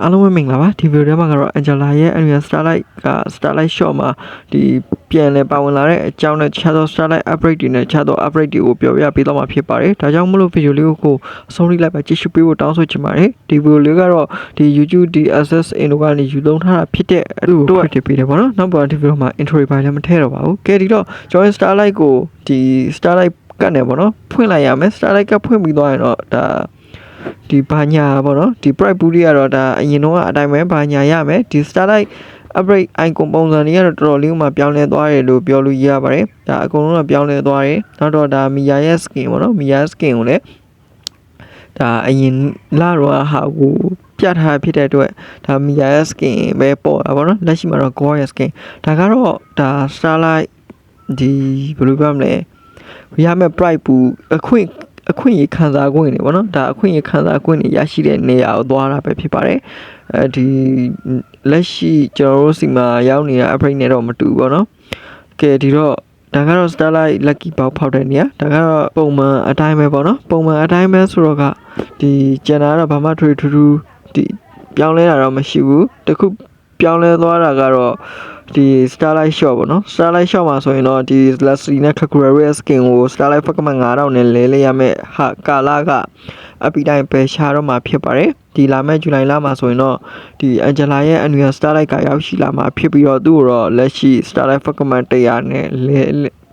အားလုံးပဲမင်္ဂလာပါဒီဗီဒီယိုထဲမှာကတော့ Angela ရဲ့ Annual Starlight Shop မှာဒီပြန်လည်ပါဝင်လာတဲ့အကြောင်းနဲ့ခြားသော Starlight Upgrade တွေနဲ့ခြားသော Upgrade တွေကိုပြောပြပေးတော့မှာဖြစ်ပါတယ်ဒါကြောင့်မလို့ဗီဒီယိုလေးကိုအဆုံးထိလိုက်ပါကြည့်ရှုပေးဖို့တောင်းဆိုချင်ပါတယ်ဒီဗီဒီယိုလေးကတော့ဒီ YouTube DSS အင်တို့ကနေယူသုံးထားတာဖြစ်တဲ့အတူတူထည့်ပေးတယ်ပေါ့နော်နောက်ပါဒီဗီဒီယိုမှာ intro ပိုင်းလည်းမထည့်တော့ပါဘူးကဲဒီတော့ Join Starlight ကိုဒီ Starlight ကနေပေါ့နော်ဖွင့်လိုက်ရမယ် Starlight ကဖွင့်ပြီးသွားရင်တော့ဒါဒီဘာညာပေါ့နော်ဒီ bright booty ကတော့ဒါအရင်တော့အတိုင်းပဲဘာညာရမယ်ဒီ Starlight upgrade icon ပုံစံတွေကတော့တော်တော်လေးမှပြောင်းလဲသွားတယ်လို့ပြောလို့ရပါတယ်ဒါအကုန်လုံးကပြောင်းလဲသွားတယ်နောက်တော့ဒါ Mia ရဲ့ skin ပေါ့နော် Mia skin ကိုလည်းဒါအရင်လာတော့ဟာကိုပြထားဖြစ်တဲ့အတွက်ဒါ Mia ရဲ့ skin ပဲပေါ်တာပေါ့နော်လက်ရှိမှာတော့ Gore ရဲ့ skin ဒါကတော့ဒါ Starlight ဒီဘယ်လိုပြောမလဲရမယ့် bright ဘူးအခွင့်အရေးခံစား권နေပေါ့နော်ဒါအခွင့်အရေးခံစား권နေရရှိတဲ့နေရာကိုသွားတာပဲဖြစ်ပါတယ်ဒီလက်ရှိကျွန်တော်တို့စီမှာရောက်နေတဲ့ upgrade နဲ့တော့မတူဘူးပေါ့နော်ကဲဒီတော့ဒါကတော့ Starlight lucky box ဖောက်တဲ့နေရာဒါကတော့ပုံမှန်အတိုင်းပဲပေါ့နော်ပုံမှန်အတိုင်းပဲဆိုတော့ကဒီကျန်တာတော့ဘာမှထွေထူးထူးဒီပြောင်းလဲတာတော့မရှိဘူးတခုပြောင်းလဲသွားတာကတော့ဒီ Starlight Shop ပေါ့နော် Starlight Shop မှာဆိုရင်တော့ဒီ Leslie နဲ့ Kakura skin ကို Starlight Pokemon 9000နဲ့လဲရမယ့်ဟာကာလကအပီတိုင်းပဲရှာတော့မှာဖြစ်ပါတယ်ဒီလာမယ့်ဇူလိုင်လမှာဆိုရင်တော့ဒီ Angela ရဲ့ Annual Starlight ကရောက်ရှိလာမှာဖြစ်ပြီးတော့သူ့ကိုတော့လက်ရှိ Starlight Pokemon 100နဲ့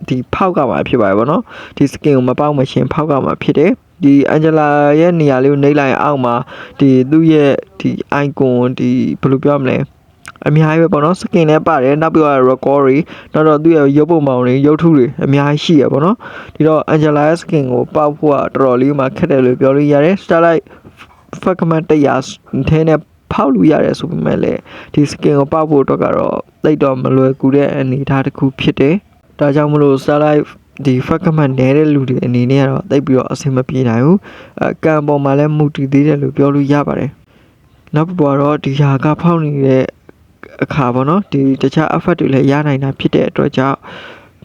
ဒီဖောက်ကမှာဖြစ်ပါတယ်ဗောနော်ဒီ skin ကိုမပေါက်မရှင်ဖောက်ကမှာဖြစ်တယ်ဒီ Angela ရဲ့နေရာလေးကိုနှိပ်လိုက်အောက်မှာဒီသူ့ရဲ့ဒီ icon ဒီဘယ်လိုပြောမလဲအများကြီးပဲပေါ့နော် skin နဲ့ပါတယ်နောက်ပြီးတော့ record တွေနောက်တော့သူ့ရဲ့ရုပ်ပုံပေါင်းတွေရုပ်ထုတွေအများကြီးရှိရပေါ့နော်ဒီတော့ Angela skin ကိုပေါက်ဖို့ကတော်တော်လေးမှခက်တယ်လို့ပြောလို့ရတယ် Starlight Pokemon 100ထဲနဲ့ဖောက်လို့ရတယ်ဆိုပေမဲ့လည်းဒီ skin ကိုပေါက်ဖို့အတွက်ကတော့တိတ်တော့မလွယ်ကူတဲ့အနေအထားတစ်ခုဖြစ်တယ်ဒါကြောင့်မလို့ Starlight ဒီ Pokemon နေတဲ့လူတွေအနေနဲ့ကတော့တိတ်ပြီးတော့အဆင်မပြေနိုင်ဘူးကံပေါ်မှာလည်းမူတည်သေးတယ်လို့ပြောလို့ရပါတယ်နောက်ပြီးတော့ဒီဟာကဖောက်နေတဲ့အခါပေါ့နော်ဒီတခြား effect တွေလည်းရနိုင်တာဖြစ်တဲ့အတွက်ကြောင့်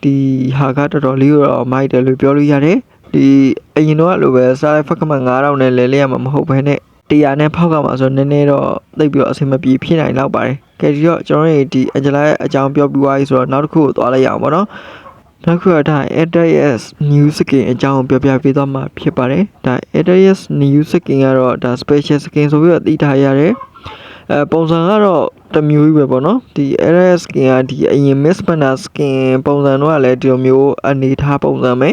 ဒီဟာကတော်တော်လေးတော့မိုက်တယ်လို့ပြောလို့ရတယ်ဒီအရင်တော့လိုပဲ Starlight Pokemon 9000နဲ့လဲလဲရမှာမဟုတ်ဘဲနဲ့100နဲ့ဖောက်ကမှာဆိုနည်းနည်းတော့သိပ်ပြီးတော့အဆင်မပြေဖြစ်နိုင်တော့ပါတယ်ကဲဒီတော့ကျွန်တော်တို့ဒီ Angela ရဲ့အကြောင်းပြောပြီးသွားပြီဆိုတော့နောက်တစ်ခုကိုသွားလိုက်ရအောင်ပေါ့နော်နောက်ခုကဒါ Adrius new skin အကြောင်းပြောပြပေးသွားမှာဖြစ်ပါတယ်ဒါ Adrius new skin ကတော့ဒါ special skin ဆိုပြီးတော့သိထားရတယ်ပုံစံကတော့တစ်မျိုးကြီးပဲပေါ့နော်ဒီ Adrius skin ကဒီအရင် Miss Panda skin ပုံစံတော့လည်းဒီလိုမျိုးအနေထားပုံစံပဲ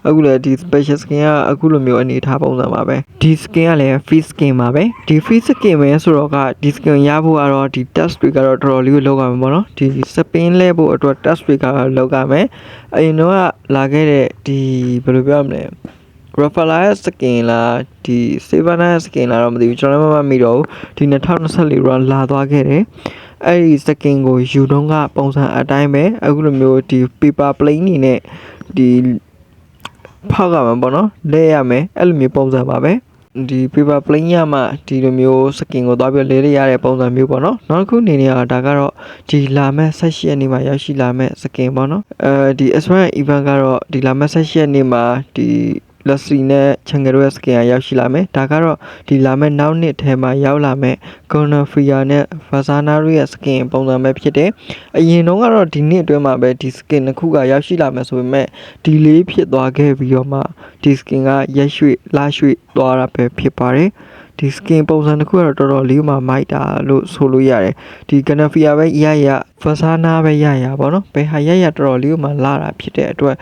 အခုလည်းဒီ special skin ကအခုလိုမျိုးအနေထားပုံစံပါပဲဒီ skin ကလည်း free skin ပါပဲဒီ free skin ပဲဆိုတော့ကဒီ skin ရဖို့ကတော့ဒီ test တွေကတော့တော်တော်လေးကိုလောက်ရမှာပေါ့နော်ဒီ spin လဲဖို့အတွက် test တွေကတော့လောက်ရမယ်အရင်တော့လာခဲ့တဲ့ဒီဘယ်လိုပြောမလဲRafaela skin လားဒီ Savannah skin လားတော့မသိဘူးကျွန်တော်လည်းမမိတော့ဘူးဒီ2024ရောလာသွားခဲ့တယ်အဲ့ဒီ skin ကိုယူတော့ကပုံစံအတိုင်းပဲအခုလိုမျိုးဒီ paper plane နေနဲ့ဒီဖောက်ကမှာပေါ့နော်လဲရမယ်အဲ့လိုမျိုးပုံစံပါပဲဒီ paper plane ရမှဒီလိုမျိုး skin ကိုသွားပြီးလဲရတဲ့ပုံစံမျိုးပေါ့နော်နောက်တစ်ခုအနေနဲ့ဒါကတော့ဒီလာမဲ့18ရက်နေ့မှာရောက်ရှိလာမဲ့ skin ပေါ့နော်ဒီ S1 event ကတော့ဒီလာမဲ့18ရက်နေ့မှာဒီ Leslie နဲ့ Changaru skin ရောက်ရှိလာမယ်ဒါကတော့ဒီလာမဲ့နောက်နှစ်ထဲမှာရောက်လာမဲ့ Gonafria နဲ့ Fazana ရဲ့ skin ပုံစံပဲဖြစ်တယ်အရင်တော့ကတော့ဒီနှစ်အတွင်းမှာပဲဒီ skin တစ်ခုကရောက်ရှိလာမယ်ဆိုပေမဲ့ delay ဖြစ်သွားခဲ့ပြီးတော့မှဒီ skin ကရက်ရွှေ့လာရွှေ့သွားတာပဲဖြစ်ပါတယ်ဒီ skin ပုံစံတစ်ခုကတော့တော်တော်လေးမှမိုက်တာလို့ဆိုလို့ရတယ်ဒီ Gonafria ပဲရ Fazana ပဲရပေါ့နော်ဘယ်ဟာရတော်တော်လေးမှလာတာဖြစ်တဲ့အတွက်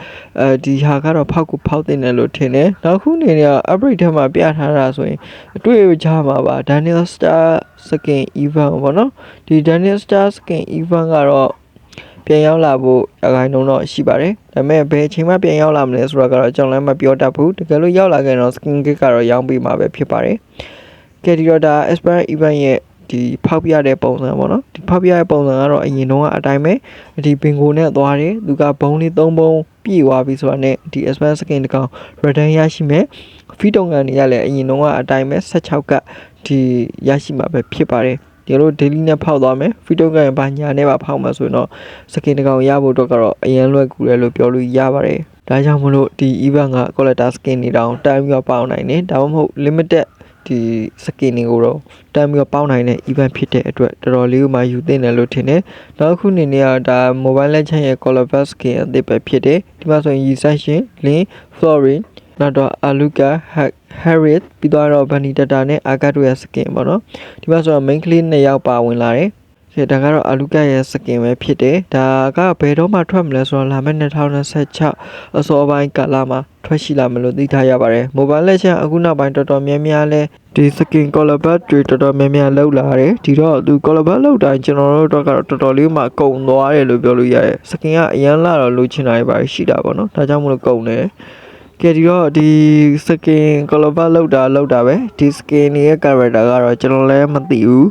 ဒီဟာကတော့ဖောက်တင်တယ်လို့ထင်တယ်နောက်ခုနေက upgrade ထဲမှာပြထားတာဆိုရင်အတွေ့အကြုံမှာပါ Daniel Star skin event ပေါ့နော်ဒီ Daniel Star skin event ကတော့ပြန်ရောက်လာဖို့အခိုင်နှုန်းတော့ရှိပါတယ်ဒါပေမဲ့ဘယ်အချိန်မှပြန်ရောက်လာမလဲဆိုတော့ကတော့ကျွန်တော်လည်းမပြောတတ်ဘူးတကယ်လို့ရောက်လာခဲ့တော့ skin kit ကတော့ရောင်းပေးမှာပဲဖြစ်ပါတယ်ကဲဒီတော့ဒါ Expert event ရဲ့ဒီဖောက်ပြတဲ့ပုံစံပေါ့နော်ဒီဖောက်ပြတဲ့ပုံစံကတော့အရင်တော့အတိုင်းပဲဒီဘင်ကိုနဲ့သွားတယ်သူကဘုံလေး3ဘုံပြည့်သွားပြီဆိုတာနဲ့ဒီ Expert skin တကောင် return ရရှိမယ်ဖီတုံကန်တွေရလည်းအရင်တော့အတိုင်းပဲ16ကဒီရရှိမှာပဲဖြစ်ပါတယ်ဒီလို daily နဲ့ဖောက်သွားမယ်ဖီတုံကန်ဘာညာနဲ့ပါဖောက်မှာဆိုရင်တော့ skin တကောင်ရဖို့အတွက်ကတော့အရင်လွယ်ကူတယ်လို့ပြောလို့ရပါတယ်ဒါကြောင့်မလို့ဒီ event က collector skin တွေတောင်တိုင်းပြီးပေါအောင်နိုင်တယ်ဒါမှမဟုတ် limited ဒီစကင်တွေကိုတော့တမ်းပြီးတော့ပေါင်းနိုင်တဲ့ event ဖြစ်တဲ့အတွက်တော်တော်လေးကိုမှယူသင့်တယ်လို့ထင်တယ်နောက်တစ်ခုအနေနဲ့ကဒါ mobile legend ရဲ့ color burst skin အသစ်ပဲဖြစ်တယ်ဒီမှာဆိုရင် Yisashin Lin Florin နောက်တော့ Aluka Harriet ပြီးတော့ Bunny Data နဲ့ Agato ရဲ့ skin ပေါ့နော်ဒီမှာဆိုတော့ main ကလေး2ယောက်ပါဝင်လာတယ်ဒါကတော့ Aluka ရဲ့ skin ပဲဖြစ်တယ်ဒါကဘယ်တော့မှထွက်မလဲဆိုတော့လာမယ့်2026အစောပိုင်းကာလမှာထွက်ရှိလာမလို့သိထားရပါတယ် Mobile Legends အခုနောက်ပိုင်းတော်တော်များများလဲဒီ skin color bar တွေတော်တော်များများလောက်လာတယ်ဒီတော့သူ color bar လောက်တိုင်းကျွန်တော်တို့ကတော့တော်တော်လေးမှကုန်သွားတယ်လို့ပြောလို့ရတယ် skin ကအရန်လာတော့လိုချင်တာတွေပါရှိတာပေါ့နော်ဒါကြောင့်မလို့ကုန်တယ်ကဲဒီတော့ဒီ skin color bar လောက်တာပဲဒီ skin ရဲ့ character ကတော့ကျွန်တော်လည်းမသိဘူး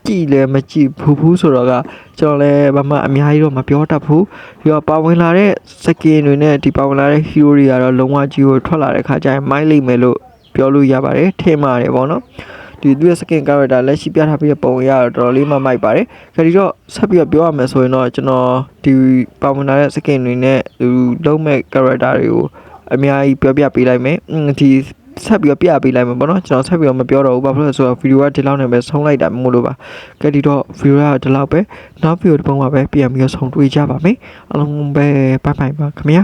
ကြည့်လည်းမကြည့်ဘူးဆိုတော့ကကျွန်တော်လည်းဘာမှအများကြီးတော့မပြောတတ်ဘူးပြီးတော့ပါဝင်လာတဲ့ skin တွေနဲ့ဒီပါဝင်လာတဲ့ hero တွေကတော့လုံးဝကြီးကိုထွက်လာတဲ့ခါကျရင်မိုင်းလိမ့်မယ်လို့ပြောလို့ရပါတယ်ထင်ပါတယ်ပေါ့နော်ဒီသူရဲ့ skin character လက်ရှိပြထားပြီးပုံရတော့တော်တော်လေးမှမိုက်ပါတယ်ခါဒီတော့ဆက်ပြီးတော့ပြောရမယ်ဆိုရင်တော့ကျွန်တော်ဒီပါဝင်လာတဲ့ skin တွေနဲ့သူလုံးမဲ့ character တွေကိုအများကြီးပြောပြပေးလိုက်မယ်ဒီဆက်ပြီးတော့ပြပေးလိုက်မယ်ပေါ့နော်ကျွန်တော်ဆက်ပြီးတော့မပြောတော့ဘူးဘာဖြစ်လို့လဲဆိုတော့ဗီဒီယိုကဒီလောက်နဲ့ပဲဆုံးလိုက်တာမို့လို့ပါကဲဒီတော့ဗီဒီယိုကဒီလောက်ပဲနောက်ဗီဒီယိုတစ်ပုံမှာပဲပြန်ပြီးတော့ဆုံတွေ့ကြပါမယ်အားလုံးပဲဘိုင်ဘိုင်ပါခင်ဗျာ